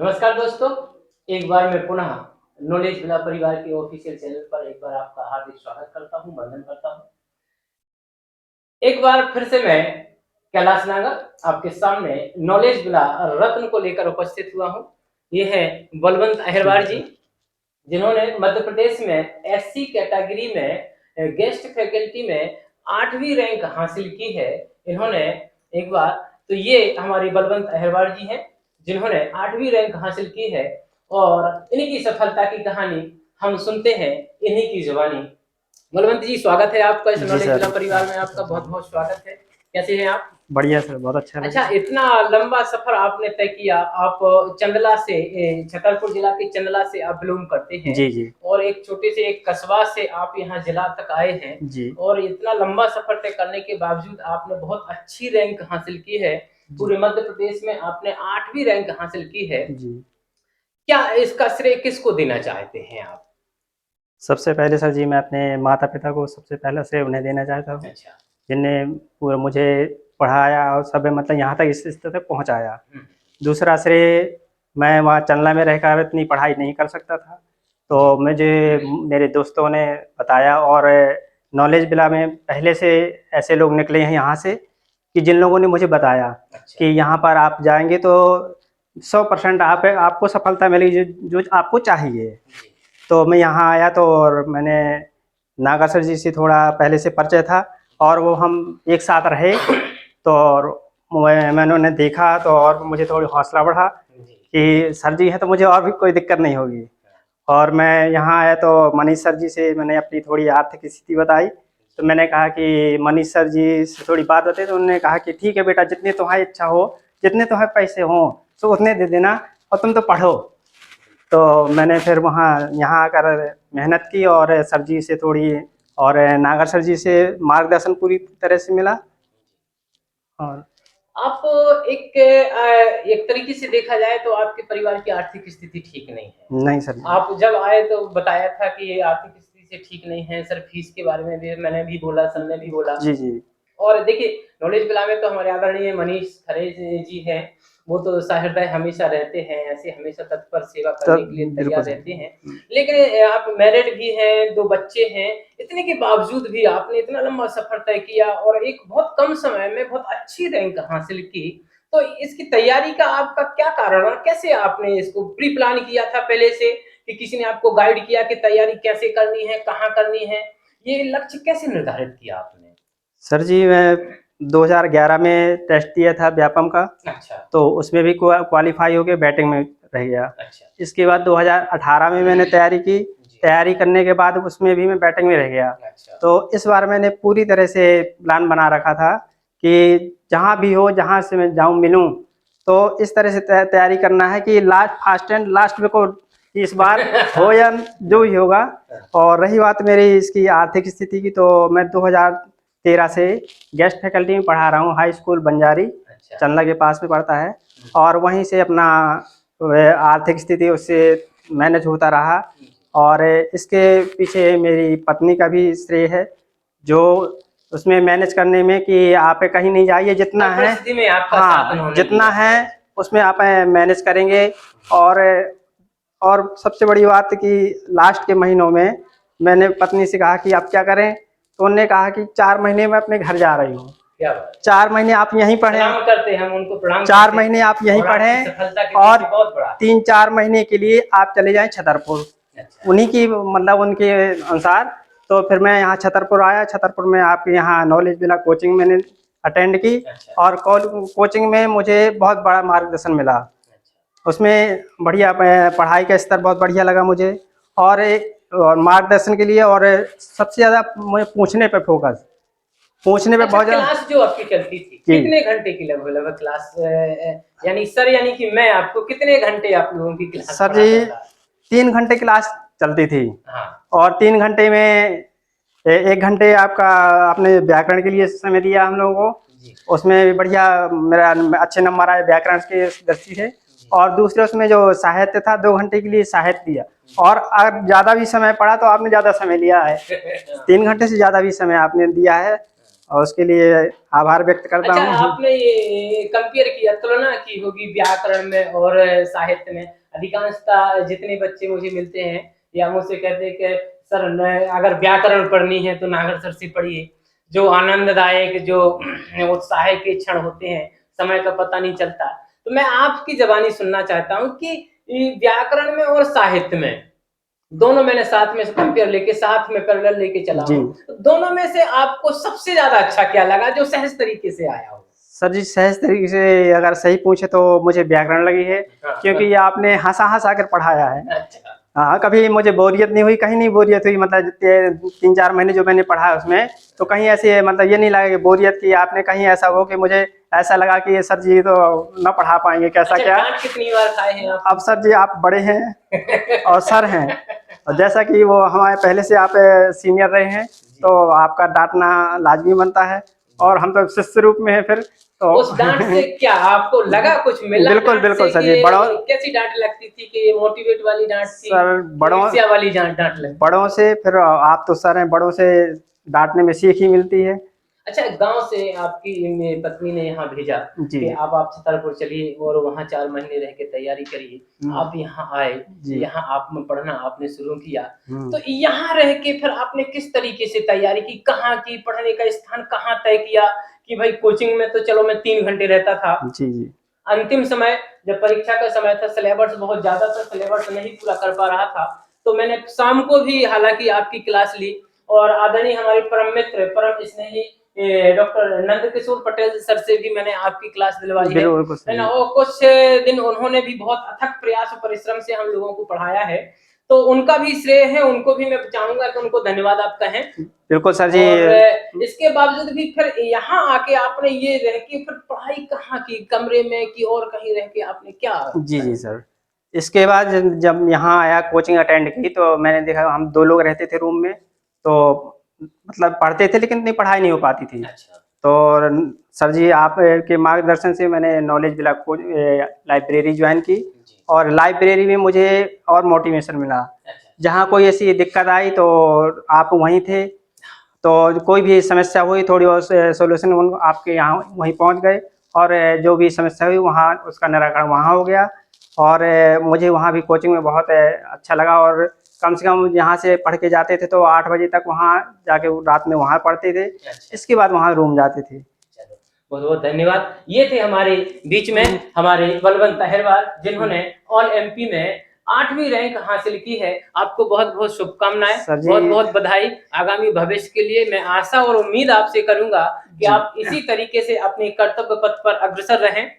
नमस्कार दोस्तों, एक बार मैं पुनः नॉलेज विला परिवार के ऑफिशियल चैनल पर एक बार आपका हार्दिक स्वागत करता हूँ, वंदन करता हूँ। एक बार फिर से मैं कैलाश नागर आपके सामने नॉलेज विला रत्न को लेकर उपस्थित हुआ हूँ। ये है बलवंत अहिरवार जी, जिन्होंने मध्य प्रदेश में एससी कैटेगरी में गेस्ट फैकल्टी में 8वीं रैंक हासिल की है। इन्होंने एक बार तो ये हमारे बलवंत अहिरवार जी हैं, जिन्होंने 8वीं रैंक हासिल की है और इन्हीं की सफलता की कहानी हम सुनते हैं इन्हीं की जुबानी। बलवंत जी, स्वागत है आपका इस जी नॉलेज सर। विला परिवार में। आपका बहुत बहुत स्वागत है। कैसे हैं आप? बढ़िया सर, बहुत अच्छा अच्छा, लगा। इतना लंबा सफर आपने तय किया। आप चंदला से छतरपुर जिला के चंदला से आप बिलोंग करते हैं जी जी और एक छोटे से एक कस्बा से आप यहाँ जिला तक आए हैं जी और इतना लंबा सफर तय करने के बावजूद आपने बहुत अच्छी रैंक हासिल की है। जी पूरे मध्य प्रदेश में आपने 8वीं रैंक हासिल की है। जी। क्या इसका श्रेय किसको देना चाहते हैं आप? सबसे पहले सर जी, मैं अपने माता पिता को सबसे पहले से उन्हें देना चाहता हूँ, अच्छा। जिनने पूरा मुझे पढ़ाया और सब मतलब यहाँ तक इस स्थिति तक पहुँचाया। हम्म, दूसरा श्रेय, मैं वहाँ चंदला में रहकर इतनी पढ़ाई नहीं कर सकता था, जी। तो मुझे मेरे दोस्तों ने बताया और नॉलेज विला में पहले से ऐसे लोग निकले हैं यहाँ से कि जिन लोगों ने मुझे बताया अच्छा। कि यहाँ पर आप जाएंगे तो 100% आपको सफलता मिलेगी जो आपको चाहिए। जी। तो मैं यहाँ आया तो और मैंने नागा सर जी से थोड़ा पहले से परिचय था और वो हम एक साथ रहे, तो और मैंने उन्हें देखा तो और मुझे थोड़ी हौसला बढ़ा जी। कि सर जी हैं तो मुझे और भी कोई दिक्कत नहीं होगी। और मैं यहाँ आया तो मनीष सर जी से मैंने अपनी थोड़ी आर्थिक स्थिति बताई, तो मैंने कहा कि मनीष सर जी से थोड़ी बात बताई, तो उन्होंने कहा कि ठीक है बेटा, जितनी तुम्हारी इच्छा हो, जितने तुम्हारे पैसे हों तो उतने दे देना और तुम तो पढ़ो। तो मैंने फिर वहाँ यहाँ आकर मेहनत की और सर जी से थोड़ी और नागर सर जी से मार्गदर्शन पूरी तरह से मिला। और आप एक तरीके से देखा जाए तो आपके परिवार की आर्थिक स्थिति ठीक नहीं है। नहीं सर जी। आप जब आए तो बताया था कि ये आर्थिक स्थिति से ठीक नहीं है। सर, फीस के बारे में भी मैंने भी बोला, सर ने भी बोला। जी जी और देखिए, नॉलेज विला में तो हमारे आदरणीय मनीष खरे जी हैं। वो तो सहृदय हमेशा रहते हैं, ऐसे हमेशा तत्पर सेवा करने के लिए सब बिल्कुल तैयार सर। रहते हैं। लेकिन आप मैरिड भी हैं, 2 बच्चे हैं, इतने के बावजूद भी आपने इतना लंबा सफर तय किया और एक बहुत कम समय में बहुत अच्छी रैंक हासिल की। तो इसकी तैयारी का आपका क्या कारण और कैसे आपने इसको प्री प्लान किया था पहले से, कि किसी ने आपको गाइड किया कि तैयारी कैसे करनी है, कहाँ करनी है? ये लक्ष्य कैसे निर्धारित किया आपने? सर जी, मैं 2011 में टेस्ट दिया था व्यापम का, अच्छा। तो उसमें भी क्वालिफाई होकर बैटिंग में रह गया। अच्छा। इसके बाद 2018 में मैंने तैयारी की, जी। तैयारी करने के बाद उसमें भी मैं बैटिंग में रह गया। अच्छा। तो इस बार मैंने पूरी तरह से प्लान बना रखा था कि जहाँ भी हो, जहाँ से मैं जाऊँ मिलूँ, तो इस तरह से तैयारी करना है कि लास्ट फर्स्ट एंड लास्ट में को इस बार हो या जो भी होगा। और रही बात मेरी इसकी आर्थिक स्थिति की, तो मैं 2013 से गेस्ट फैकल्टी में पढ़ा रहा हूँ, हाई स्कूल बंजारी, अच्छा। चंदला के पास में पड़ता है। और वहीं से अपना आर्थिक स्थिति उससे मैनेज होता रहा। और इसके पीछे मेरी पत्नी का भी श्रेय है, जो उसमें मैनेज करने में कि आप कहीं नहीं जाइए, जितना हर है परिस्थिति में आपका साथ हाँ उन्होंने जितना दिया है उसमें आप मैनेज करेंगे। और और सबसे बड़ी बात कि लास्ट के महीनों में मैंने पत्नी से कहा कि आप क्या करें, तो उन्होंने कहा कि 4 महीने में अपने घर जा रही हूँ, क्या बात है। 4 महीने आप यहीं पढ़ें, प्रणाम करते हैं हम उनको, प्रणाम 4 करते महीने हैं आप यहीं और आपकी पढ़ें सफलता के और पीछे बहुत बड़ा। 3-4 महीने के लिए आप चले जाएं छतरपुर, अच्छा। उन्हीं की मतलब उनके अनुसार। तो फिर मैं यहाँ छतरपुर आया, छतरपुर में आपके यहाँ नॉलेज विला कोचिंग मैंने अटेंड की। अच्छा। और कोचिंग में मुझे बहुत बड़ा मार्गदर्शन मिला, अच्छा। उसमें बढ़िया पढ़ाई का स्तर बहुत बढ़िया लगा मुझे। और मार्गदर्शन के लिए और सबसे ज़्यादा मुझे पूछने पे फोकस, पूछने पे अच्छा, बहुत ज़्यादा। क्लास जो आपकी चलती थी, जी कितने घंटे की लगभग लगभग क्लास, यानी सर, यानी कि मैं आपको कितने घंटे आप लोगों की क्लास सर पढ़ाता जी, था? 3 घंटे क्लास चलती थी। हाँ। और 3 घंटे में 1 घंटे आपका आपने व्याकरण के लिए समय दिया हम लोगों को, जी। उसमें भी बढ़िया मेरा अच्छे नंबर आए व्याकरण के दृष्टि से। और दूसरे उसमें जो साहित्य था, 2 घंटे के लिए साहित्य दिया। और अगर ज़्यादा भी समय पड़ा तो आपने ज़्यादा समय लिया है, 3 घंटे से ज़्यादा भी समय आपने दिया है। और उसके लिए आभार व्यक्त करता अच्छा, हूँ। आपने ये कंपेयर किया, तुलना की होगी व्याकरण में और साहित्य में। अधिकांशतः जितने बच्चे मुझे मिलते हैं या मुझसे कहते हैं कि सर अगर व्याकरण पढ़नी है तो नागर सर से पढ़िए, जो आनंददायक, जो उत्साह के क्षण होते हैं, समय का पता नहीं चलता। तो मैं आपकी जबानी सुनना चाहता हूँ कि व्याकरण में और साहित्य में दोनों मैंने साथ में कंपेयर लेके साथ में पैरेलल लेके चला जी। हूँ, तो दोनों में से आपको सबसे ज्यादा अच्छा क्या लगा जो सहज तरीके से आया हो? सर जी, सहज तरीके से अगर सही पूछे तो मुझे व्याकरण लगी है, क्योंकि ये आपने हँसा कर पढ़ाया है। अच्छा, हाँ, कभी मुझे बोरियत नहीं हुई, कहीं नहीं बोरियत हुई, मतलब 3-4 महीने जो मैंने पढ़ा उसमें, तो कहीं ऐसे मतलब ये नहीं लगा कि बोरियत की आपने, कहीं ऐसा हो कि मुझे ऐसा लगा कि ये सर जी तो न पढ़ा पाएंगे, कैसा अच्छा, क्या। डांट कितनी बार खाए हैं आप? अब सर जी आप बड़े हैं और सर हैं, और जैसा कि वो हमारे पहले से आप सीनियर रहे हैं, तो आपका डांटना लाजमी बनता है, और हम तो शिष्य रूप में हैं फिर तो उस डांट से क्या आपको लगा, कुछ मिला बिल्कुल डांट बिल्कुल से सर कि जी। बड़ों कैसी डांट लगती थी कि ये मोटिवेट वाली डांट थी सर कि ईर्ष्या वाली डांट लगती? बड़ों से, फिर आप तो सर हैं, बड़ों से डांटने में सीख ही मिलती है। अच्छा, गांव से आपकी पत्नी ने यहाँ भेजा जी कि आप छतरपुर चलिए और वहाँ 4 महीने रह के तैयारी करिए। आप यहाँ आए, जी। यहाँ आप में पढ़ना आपने शुरू किया, हम्म। तो यहाँ रह के फिर आपने किस तरीके से तैयारी की, कहाँ की, पढ़ने का स्थान कहाँ तय किया? कि भाई कोचिंग में तो चलो मैं 3 घंटे रहता था, जी जी अंतिम समय जब परीक्षा का समय था, सिलेबस बहुत ज्यादा था, सिलेबस नहीं पूरा कर पा रहा था, तो मैंने शाम को भी हालांकि आपकी क्लास ली, और आदरणीय हमारे परम मित्र, परम स्नेही डॉक्टर नंद किशोर पटेल सर से भी मैंने आपकी क्लास दिलवाई बिल्कुल है ना। सही। और कुछ दिन उन्होंने भी बहुत अथक प्रयास और परिश्रम से हम लोगों को पढ़ाया है, तो उनका भी श्रेय है, उनको भी मैं चाहूंगा कि उनको धन्यवाद आप कहें। बिल्कुल सर जी। और इसके बावजूद भी फिर यहाँ आके आपने ये रह के फिर पढ़ाई कहाँ की, कमरे में कि और कहीं रह के आपने क्या? जी जी सर, इसके बाद जब यहाँ आया, कोचिंग अटेंड की, तो मैंने देखा हम 2 लोग रहते थे रूम में, तो मतलब पढ़ते थे लेकिन इतनी पढ़ाई नहीं हो पाती थी। अच्छा, तो सर जी आप के मार्गदर्शन से मैंने नॉलेज मिला, लाइब्रेरी ज्वाइन की, जी, और लाइब्रेरी में मुझे और मोटिवेशन मिला। अच्छा, जहाँ कोई ऐसी दिक्कत आई तो आप वहीं थे, तो कोई भी समस्या हुई थोड़ी और सॉल्यूशन आपके यहाँ वहीं पहुँच गए, और जो भी समस्या हुई वहाँ उसका निराकरण वहाँ हो गया। और मुझे वहाँ भी कोचिंग में बहुत अच्छा लगा, और कम से कम यहाँ से पढ़ के जाते थे तो 8 बजे तक वहाँ जाके रात में वहाँ पढ़ते थे, अच्छा। इसके बाद वहाँ रूम जाते थे। चलो, बहुत-बहुत धन्यवाद। ये थे हमारे बीच में हमारे बलवंत ताहिरवाल, जिन्होंने ऑल एमपी में 8वीं रैंक हासिल की है। आपको बहुत-बहुत शुभकामनाएँ, सर जी। बहुत-बहुत बधाई। आगामी भविष्य के लिए मैं आशा और उम्मीद आपसे करूँगा कि जी आप इसी तरीके से अपने कर्तव्य पथ पर अग्रसर रहें,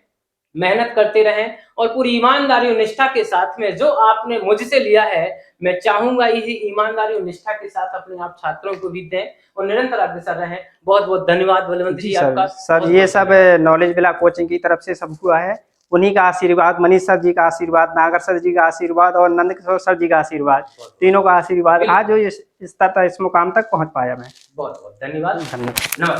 मेहनत करते रहें, और पूरी ईमानदारी और निष्ठा के साथ में जो आपने मुझसे लिया है, मैं चाहूँगा इसी ईमानदारी और निष्ठा के साथ अपने आप छात्रों को भी दें और निरंतर अग्रसर रहें। बहुत-बहुत धन्यवाद बलवंत जी जी सर, आपका। सर ये बहुत-बहुत सब धन्यवाद। नॉलेज मिला कोचिंग की तरफ से सब हुआ है। उन्हीं का आशीर्वाद, मनीष सर जी का आशीर्वाद, नागर सर जी का आशीर्वाद, और नंद किशोर सर जी का आशीर्वाद, बहुत-बहुत तीनों का आशीर्वाद रहा बिल्कुल, जो इस स्तर तक, इस मुकाम तक पहुँच पाया मैं। बहुत-बहुत धन्यवाद। धन्यवाद। नमस्कार।